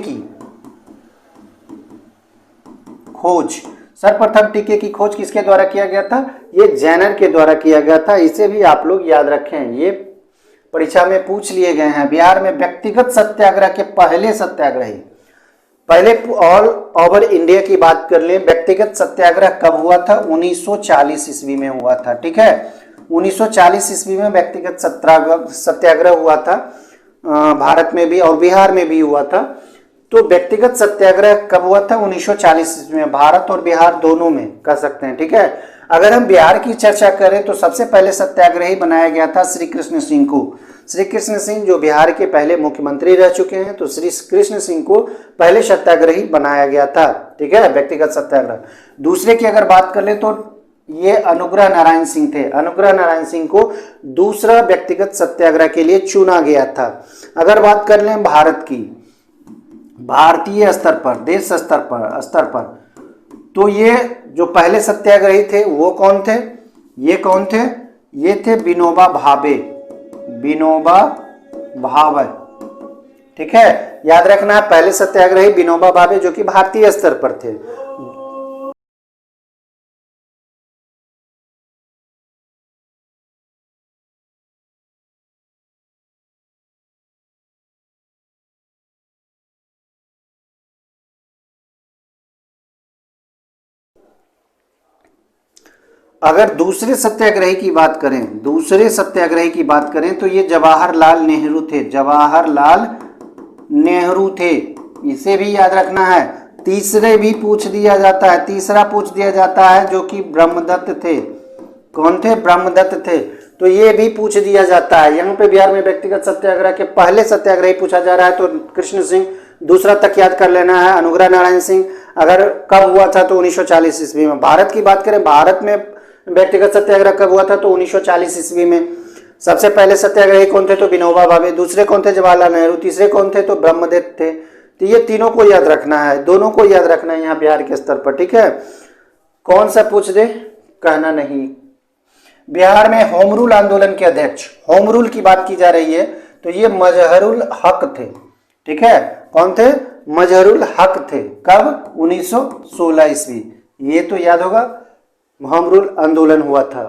Speaker 1: की खोज किसके द्वारा किया गया था? ये जैनर के द्वारा किया गया था। इसे भी आप लोग याद रखें, ये परीक्षा में पूछ लिए गए हैं। बिहार में व्यक्तिगत सत्याग्रह के पहले सत्याग्रही, पहले ऑल ओवर इंडिया की बात कर लें, व्यक्तिगत सत्याग्रह कब हुआ था? 1940 ईस्वी में हुआ था। ठीक है, 1940 ईस्वी में व्यक्तिगत सत्याग्रह हुआ था। भारत में भी और बिहार में भी हुआ था। तो व्यक्तिगत सत्याग्रह कब हुआ था? 1940 ईस्वी में। भारत और बिहार दोनों में कह सकते हैं। ठीक है, अगर हम बिहार की चर्चा करें तो सबसे पहले सत्याग्रही बनाया गया था श्री कृष्ण सिंह को। श्री कृष्ण सिंह जो बिहार के पहले मुख्यमंत्री रह चुके हैं, तो श्री कृष्ण सिंह को पहले सत्याग्रही बनाया गया था। ठीक है, व्यक्तिगत सत्याग्रह। दूसरे की अगर बात कर ले तो ये अनुग्रह नारायण सिंह थे। अनुग्रह नारायण सिंह को दूसरा व्यक्तिगत सत्याग्रह के लिए चुना गया था। अगर बात कर लें भारत की, भारतीय स्तर पर, देश स्तर पर, तो ये जो पहले सत्याग्रही थे वो कौन थे? ये कौन थे? ये थे विनोबा भावे। ठीक है, याद रखना है, पहले सत्याग्रही विनोबा भावे जो कि भारतीय स्तर पर थे। अगर दूसरे सत्याग्रही की बात करें, तो ये जवाहरलाल नेहरू थे। इसे भी याद रखना है। तीसरा पूछ दिया जाता है जो कि ब्रह्मदत्त थे। कौन थे? ब्रह्मदत्त थे। तो ये भी पूछ दिया जाता है। यहाँ पे बिहार में व्यक्तिगत सत्याग्रह के पहले सत्याग्रही पूछा जा रहा है, तो कृष्ण सिंह। दूसरा तक याद कर लेना है, अनुग्रह नारायण सिंह। अगर कब हुआ था तो 1940 ईस्वी में। भारत की बात करें, भारत में व्यक्तिगत सत्याग्रह कब हुआ था? तो 1940 ईस्वी में। सबसे पहले सत्याग्रही कौन थे? तो विनोबा भावे। दूसरे कौन थे? जवाहरलाल नेहरू। तीसरे कौन थे? तो ब्रह्मदत्त थे। तो ये तीनों को याद रखना है, दोनों को याद रखना है यहाँ बिहार के स्तर पर। ठीक है, कौन सा पूछ दे कहना नहीं। बिहार में होम रूल आंदोलन के अध्यक्ष, होम रूल की बात की जा रही है, तो ये मजहरुल हक थे। ठीक है, कौन थे? मजहरुल हक थे। कब? 1916 ईस्वी। ये तो याद होगा, होम रूल आंदोलन हुआ था।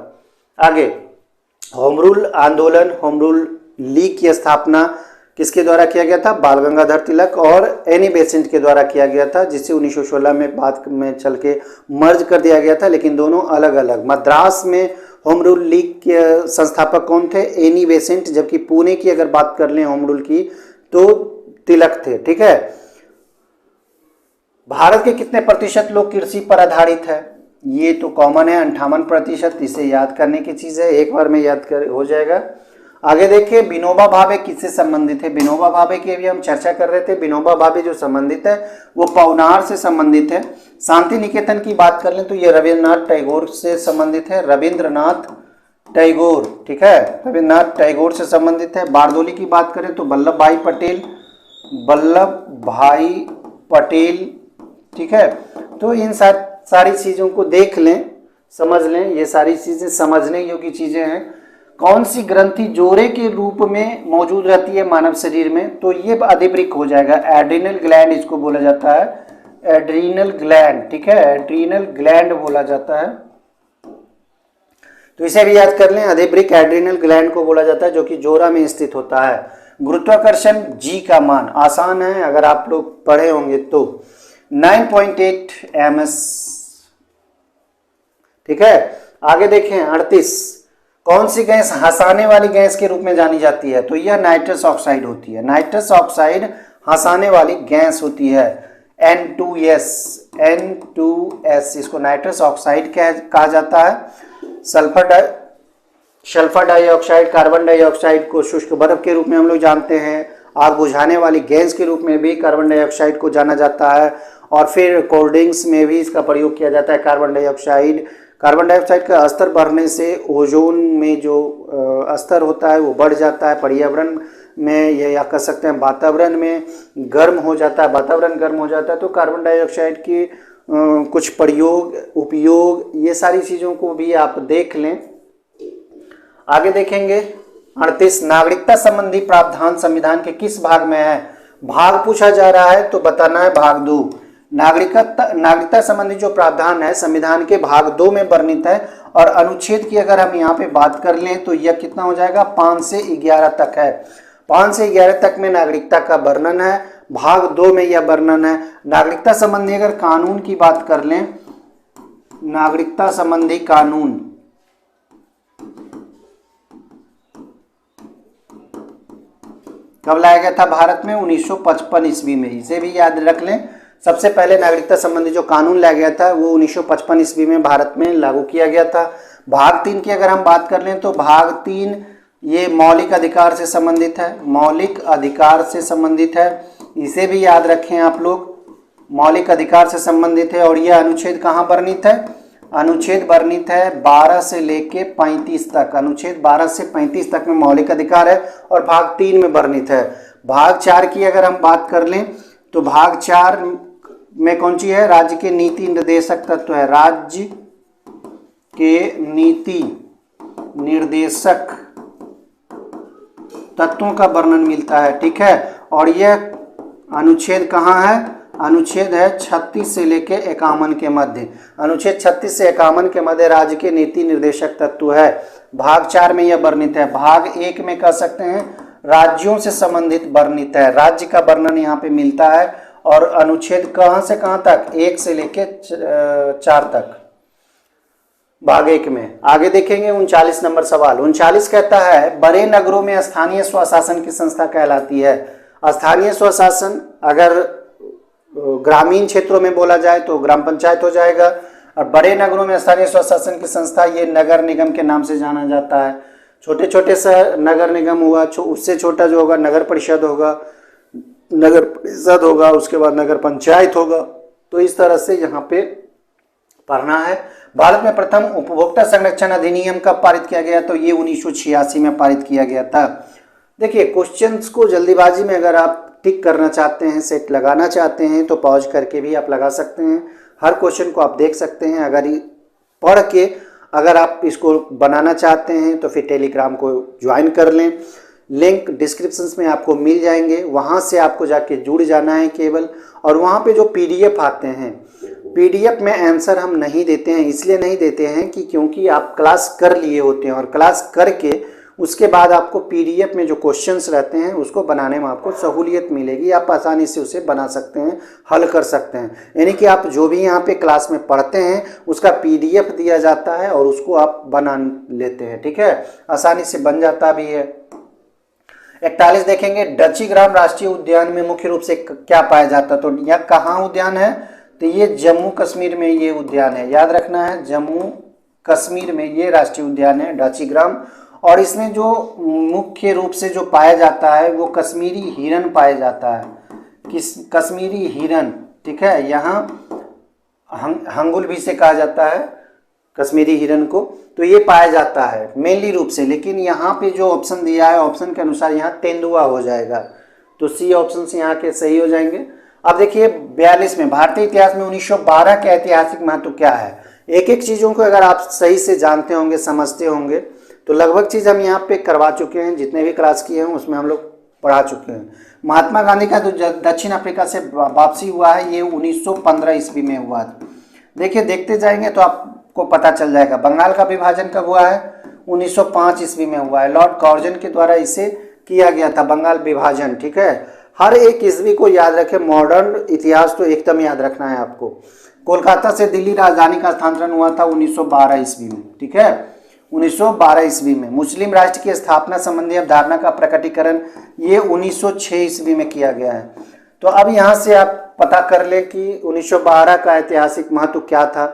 Speaker 1: आगे, होम रूल आंदोलन, होम रूल लीग की स्थापना किसके द्वारा किया गया था? बाल गंगाधर तिलक और एनी बेसेंट के द्वारा किया गया था, जिसे 1916 में बाद में चल के मर्ज कर दिया गया था, लेकिन दोनों अलग अलग। मद्रास में होम रूल लीग के संस्थापक कौन थे? Annie Besant. जबकि पुणे की अगर बात कर लें होम रूल की तो तिलक थे। ठीक है, भारत के कितने प्रतिशत लोग कृषि पर आधारित है? ये तो कॉमन है, 58%। इसे याद करने की चीज है, एक बार में याद कर हो जाएगा। आगे देखिए, विनोबा भावे किससे संबंधित है? विनोबा भावे की अभी हम चर्चा कर रहे थे। विनोबा भावे जो संबंधित है वो पवनार से संबंधित है। शांति निकेतन की बात कर लें तो ये रविन्द्रनाथ टैगोर से संबंधित है। रविन्द्रनाथ टैगोर, ठीक है, रविन्द्रनाथ टैगोर से संबंधित है। बारदोली की बात करें तो वल्लभ भाई पटेल, वल्लभ भाई पटेल। ठीक है, तो इन सारी चीजों को देख लें, समझ लें, ये सारी चीजें समझने योग्य चीजें हैं। कौन सी ग्रंथि जोड़े के रूप में मौजूद रहती है मानव शरीर में? तो ये अधिवृक्क हो जाएगा, एड्रीनल ग्लैंड इसको बोला जाता है, एड्रीनल ग्लैंड। ठीक है, एड्रीनल ग्लैंड बोला जाता है, तो इसे भी याद कर लें, अधिवृक्क एड्रीनल ग्लैंड को बोला जाता है, जो कि जोड़ा में स्थित होता है। गुरुत्वाकर्षण जी का मान आसान है, अगर आप लोग पढ़े होंगे तो 9.8 ms। ठीक है, आगे देखें 38, कौन सी गैस हंसाने वाली गैस के रूप में जानी जाती है? तो यह नाइट्रस ऑक्साइड होती है। नाइट्रस ऑक्साइड हंसाने वाली गैस होती है, N2S, N2S इसको नाइट्रस ऑक्साइड कहा जाता है। सल्फर डाइऑक्साइड, कार्बन डाइऑक्साइड को शुष्क बर्फ के रूप में हम लोग जानते हैं। आग बुझाने वाली गैस के रूप में भी कार्बन डाइऑक्साइड को जाना जाता है। और फिर कोल्ड ड्रिंक्स में भी इसका प्रयोग किया जाता है कार्बन डाइऑक्साइड। कार्बन डाइऑक्साइड का स्तर बढ़ने से ओजोन में जो स्तर होता है वो बढ़ जाता है। पर्यावरण में या कह सकते हैं वातावरण में गर्म हो जाता है, वातावरण गर्म हो जाता है, तो कार्बन डाइऑक्साइड की कुछ प्रयोग, उपयोग, ये सारी चीज़ों को भी आप देख लें। आगे देखेंगे 38, नागरिकता संबंधी प्रावधान संविधान के किस भाग में है? भाग पूछा जा रहा है तो बताना है भाग 2। नागरिकता संबंधी जो प्रावधान है संविधान के भाग 2 में वर्णित है। और अनुच्छेद की अगर हम यहाँ पे बात कर लें तो यह कितना हो जाएगा? 5 से 11 तक है। 5 से 11 तक में नागरिकता का वर्णन है, भाग 2 में यह वर्णन है। नागरिकता संबंधी अगर कानून की बात कर लें, नागरिकता संबंधी कानून कब लाया गया था भारत में? 1955 ईस्वी में। इसे भी याद रख लें, सबसे पहले नागरिकता संबंधी जो कानून लाया गया था वो 1955 ईस्वी में भारत में लागू किया गया था। भाग 3 की अगर हम बात कर लें तो भाग 3 ये मौलिक अधिकार से संबंधित है, मौलिक अधिकार से संबंधित है। इसे भी याद रखें आप लोग, मौलिक अधिकार से संबंधित है। और यह अनुच्छेद कहाँ वर्णित है? अनुच्छेद वर्णित है 12 से लेके 35 तक। अनुच्छेद 12 से 35 तक में मौलिक अधिकार है और भाग 3 में वर्णित है। भाग 4 की अगर हम बात कर लें तो भाग 4 में कौन सी है? राज्य के नीति निर्देशक तत्व है, राज्य के नीति निर्देशक तत्वों का वर्णन मिलता है। ठीक है, और यह अनुच्छेद कहाँ है? अनुच्छेद है 36 से लेके 51 के मध्य। अनुच्छेद 36 से 51 के मध्य राज्य के नीति निर्देशक तत्व है। भाग 4 में यह वर्णित है। भाग 1 में कह सकते हैं राज्यों से संबंधित वर्णित है, राज्य का वर्णन यहाँ पे मिलता है। और अनुच्छेद कहाँ से कहाँ तक? 1 से लेके 4 तक भाग 1 में। आगे देखेंगे 39 नंबर सवाल। 39 कहता है बड़े नगरों में स्थानीय स्वशासन की संस्था कहलाती है। स्थानीय स्वशासन अगर ग्रामीण क्षेत्रों में बोला जाए तो ग्राम पंचायत हो जाएगा, और बड़े नगरों में स्थानीय स्वशासन की संस्था ये नगर निगम के नाम से जाना जाता है। छोटे छोटे सा नगर निगम हुआ, उससे छोटा जो होगा नगर परिषद होगा, नगर परिषद होगा, उसके बाद नगर पंचायत होगा। तो इस तरह से यहाँ पे पढ़ना है। भारत में प्रथम उपभोक्ता संरक्षण अधिनियम कब पारित किया गया? तो ये 1986 में पारित किया गया था। देखिए, क्वेश्चंस को जल्दीबाजी में अगर आप टिक करना चाहते हैं, सेट लगाना चाहते हैं, तो पॉज करके भी आप लगा सकते हैं। हर क्वेश्चन को आप देख सकते हैं। अगर पढ़ के अगर आप इसको बनाना चाहते हैं तो फिर टेलीग्राम को ज्वाइन कर लें। लिंक डिस्क्रिप्शन में आपको मिल जाएंगे, वहाँ से आपको जाके जुड़ जाना है केवल। और वहाँ पे जो PDF आते हैं, PDF में आंसर हम नहीं देते हैं, इसलिए नहीं देते हैं कि क्योंकि आप क्लास कर लिए होते हैं और क्लास करके उसके बाद आपको PDF में जो क्वेश्चंस रहते हैं उसको बनाने में आपको सहूलियत मिलेगी, आप आसानी से उसे बना सकते हैं, हल कर सकते हैं। यानी कि आप जो भी यहाँ पे क्लास में पढ़ते हैं उसका PDF दिया जाता है और उसको आप बना लेते हैं, ठीक है, आसानी से बन जाता भी है। 41 देखेंगे, डचीग्राम राष्ट्रीय उद्यान में मुख्य रूप से क्या पाया जाता है? तो यह कहाँ उद्यान है? तो ये जम्मू कश्मीर में ये उद्यान है, याद रखना है, जम्मू कश्मीर में ये राष्ट्रीय उद्यान है डचीग्राम। और इसमें जो मुख्य रूप से जो पाया जाता है वो कश्मीरी हिरन पाया जाता है, कश्मीरी हिरन, ठीक है, यहाँ हंगुल भी से कहा जाता है कश्मीरी हिरन को, तो ये पाया जाता है मेनली रूप से। लेकिन यहाँ पे जो ऑप्शन दिया है, ऑप्शन के अनुसार यहाँ तेंदुआ हो जाएगा, तो सी ऑप्शन से यहाँ के सही हो जाएंगे। अब देखिए 42 में, भारतीय इतिहास में 1912 का ऐतिहासिक महत्व क्या है? एक एक चीज़ों को अगर आप सही से जानते होंगे, समझते होंगे, तो लगभग चीज़ हम यहाँ पे करवा चुके हैं, जितने भी क्लास किए हैं उसमें हम लोग पढ़ा चुके हैं। महात्मा गांधी का जो दक्षिण अफ्रीका से वापसी हुआ है ये 1915 ईस्वी में हुआ था। देखिए देखते जाएंगे तो आपको पता चल जाएगा। बंगाल का विभाजन कब हुआ है? 1905 ईस्वी में हुआ है, लॉर्ड कॉर्जन के द्वारा इसे किया गया था बंगाल विभाजन, ठीक है। हर एक ईस्वी को याद रखें, मॉडर्न इतिहास तो एकदम याद रखना है आपको। कोलकाता से दिल्ली राजधानी का स्थानांतरण हुआ था 1912 ईस्वी में, ठीक है, 1912 ईस्वी में। मुस्लिम राष्ट्र की स्थापना संबंधी अवधारणा का प्रकटीकरण ये 1906 ईस्वी में किया गया है। तो अब यहाँ से आप पता कर ले कि 1912 का ऐतिहासिक महत्व क्या था।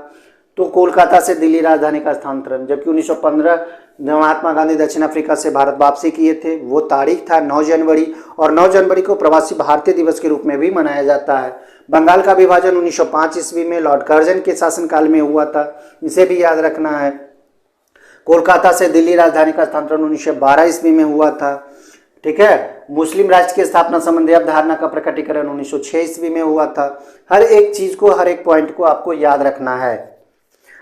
Speaker 1: तो कोलकाता से दिल्ली राजधानी का स्थानांतरण, जबकि 1915 महात्मा गांधी दक्षिण अफ्रीका से भारत वापसी किए थे, वो तारीख था 9 जनवरी, और 9 जनवरी को प्रवासी भारतीय दिवस के रूप में भी मनाया जाता है। बंगाल का विभाजन 1905 ईस्वी में लॉर्ड कर्जन के शासनकाल में हुआ था, इसे भी याद रखना है। कोलकाता से दिल्ली राजधानी का स्थानांतरण 1912 ईस्वी में हुआ था, ठीक है। मुस्लिम राष्ट्र की स्थापना संबंधी अवधारणा का प्रकटीकरण 1906 ईस्वी में हुआ था। हर एक चीज को, हर एक पॉइंट को आपको याद रखना है।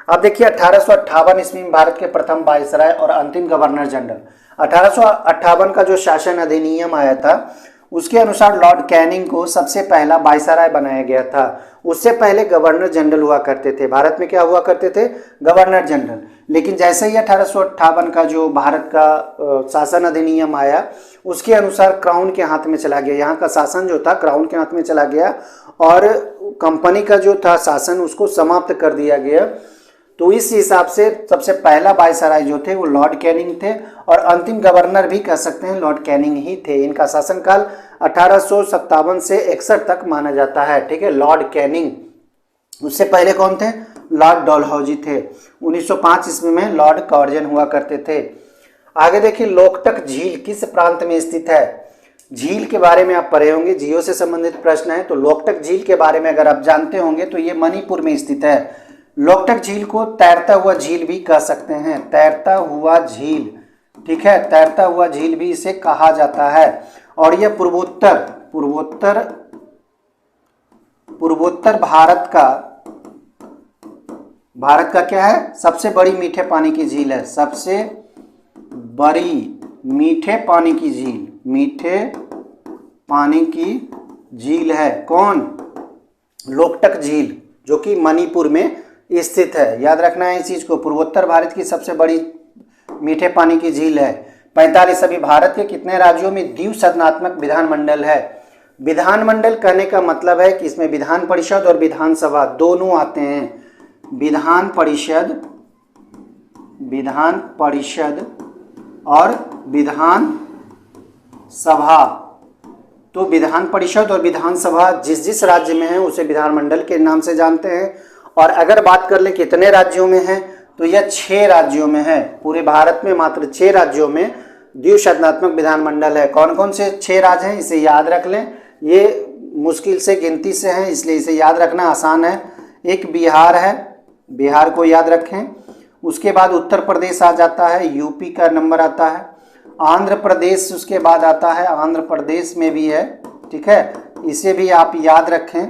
Speaker 1: अब देखिए 1858 ईस्वी में भारत के प्रथम वायसराय और अंतिम गवर्नर जनरल, 1858 का जो शासन अधिनियम आया था उसके अनुसार लॉर्ड कैनिंग को सबसे पहला वायसराय बनाया गया था। उससे पहले गवर्नर जनरल हुआ करते थे। भारत में क्या हुआ करते थे? Governor general. लेकिन जैसे ही 1858 का जो भारत का शासन अधिनियम आया उसके अनुसार क्राउन के हाथ में चला गया, यहाँ का शासन जो था क्राउन के हाथ में चला गया और कंपनी का जो था शासन उसको समाप्त कर दिया गया। तो इस हिसाब से सबसे पहला वायसराय जो थे वो लॉर्ड कैनिंग थे और अंतिम गवर्नर भी कह सकते हैं लॉर्ड कैनिंग ही थे। इनका शासनकाल 1857 से 61 तक माना जाता है, ठीक है, लॉर्ड कैनिंग। उससे पहले कौन थे? लॉर्ड डलहौजी थे। 1905 ईस्वी में लॉर्ड कॉर्जन हुआ करते थे। आगे देखिए, लोकटक झील किस प्रांत में स्थित है? झील के बारे में आप पढ़े होंगे, जियो से संबंधित प्रश्न है। तो लोकटक झील के बारे में अगर आप जानते होंगे तो ये मणिपुर में स्थित है। लोकटक झील को तैरता हुआ झील भी कह सकते हैं, तैरता हुआ झील, ठीक है, तैरता हुआ झील भी इसे कहा जाता है। और यह पूर्वोत्तर भारत का क्या है? सबसे बड़ी मीठे पानी की झील है, सबसे बड़ी मीठे पानी की झील, मीठे पानी की झील है कौन? लोकटक झील, जो कि मणिपुर में स्थित है। याद रखना है इस चीज को, पूर्वोत्तर भारत की सबसे बड़ी मीठे पानी की झील है। 45, अभी भारत के कितने राज्यों में द्विसदनात्मक विधानमंडल है? विधानमंडल कहने का मतलब है कि इसमें विधान परिषद और विधानसभा दोनों आते हैं। विधान परिषद और विधान सभा। तो विधान परिषद और विधानसभा जिस जिस राज्य में है उसे विधानमंडल के नाम से जानते हैं। और अगर बात कर ले कितने राज्यों में है तो यह 6 राज्यों में है। पूरे भारत में मात्र 6 राज्यों में द्विसदनात्मक विधानमंडल है। कौन कौन से 6 राज्य हैं इसे याद रख लें, ये मुश्किल से गिनती से हैं इसलिए इसे याद रखना आसान है। एक बिहार है, बिहार को याद रखें। उसके बाद उत्तर प्रदेश आ जाता है, यूपी का नंबर आता है। आंध्र प्रदेश उसके बाद आता है, आंध्र प्रदेश में भी है, ठीक है, इसे भी आप याद रखें।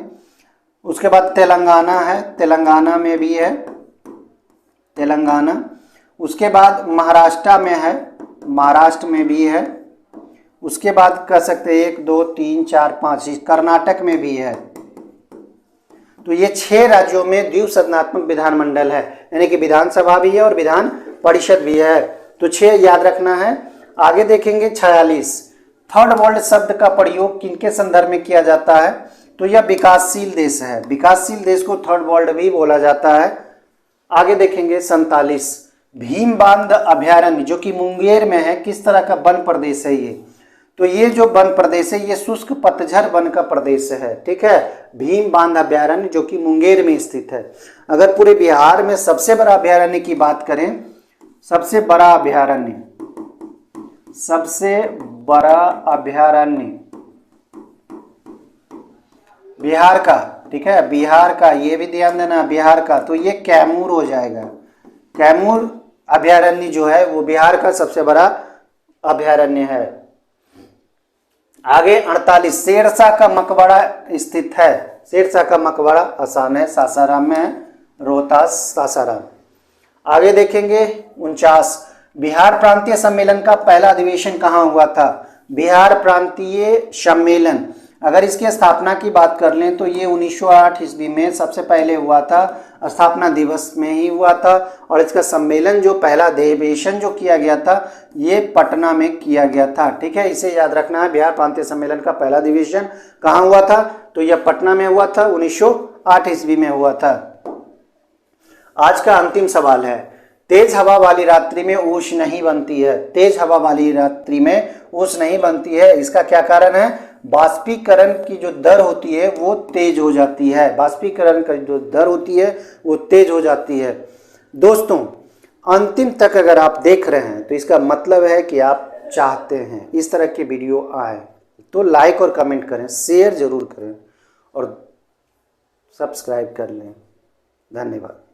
Speaker 1: उसके बाद तेलंगाना है, तेलंगाना में भी है, तेलंगाना। उसके बाद महाराष्ट्र में है, महाराष्ट्र में भी है। उसके बाद कह सकते हैं 1 2 3 4 5, कर्नाटक में भी है। तो ये 6 राज्यों में द्विसदनात्मक विधानमंडल है, यानी कि विधानसभा भी है और विधान परिषद भी है। तो 6 याद रखना है। आगे देखेंगे 46, थर्ड वर्ल्ड शब्द का प्रयोग किनके संदर्भ में किया जाता है? तो यह विकासशील देश है। विकासशील देश को थर्ड वर्ल्ड भी बोला जाता है। आगे देखेंगे 47, भीम बांध अभयारण्य जो कि मुंगेर में है, किस तरह का वन प्रदेश है ये? तो ये जो वन प्रदेश है ये शुष्क पतझड़ वन का प्रदेश है, ठीक है। भीम बांध अभयारण्य जो कि मुंगेर में स्थित है। अगर पूरे बिहार में सबसे बड़ा अभयारण्य की बात करें, सबसे बड़ा अभयारण्य बिहार का, ठीक है, बिहार का, ये भी ध्यान देना, बिहार का, तो ये कैमूर हो जाएगा। कैमूर अभयारण्य जो है वो बिहार का सबसे बड़ा अभयारण्य है। आगे 48, शेरशाह का मकबरा स्थित है। शेरशाह का मकबरा आसान है, सासाराम में है, रोहतास सासाराम। आगे देखेंगे 49, बिहार प्रांतीय सम्मेलन का पहला अधिवेशन कहाँ हुआ था? बिहार प्रांतीय सम्मेलन, अगर इसकी स्थापना की बात कर लें तो ये 1908 ईस्वी में सबसे पहले हुआ था, स्थापना दिवस में ही हुआ था। और इसका सम्मेलन जो पहला अधिवेशन जो किया गया था ये पटना में किया गया था, ठीक है, इसे याद रखना है। बिहार प्रांतीय सम्मेलन का पहला अधिवेशन कहाँ हुआ था? तो यह पटना में हुआ था, 1908 ईस्वी में हुआ था। आज का अंतिम सवाल है, तेज हवा वाली रात्रि में ओस नहीं बनती है। तेज हवा वाली रात्रि में ओस नहीं बनती है, इसका क्या कारण है? बाष्पीकरण की जो दर होती है वो तेज हो जाती है। बाष्पीकरण की जो दर होती है वो तेज हो जाती है। दोस्तों, अंतिम तक अगर आप देख रहे हैं तो इसका मतलब है कि आप चाहते हैं इस तरह के वीडियो आए, तो लाइक और कमेंट करें, शेयर जरूर करें और सब्सक्राइब कर लें। धन्यवाद।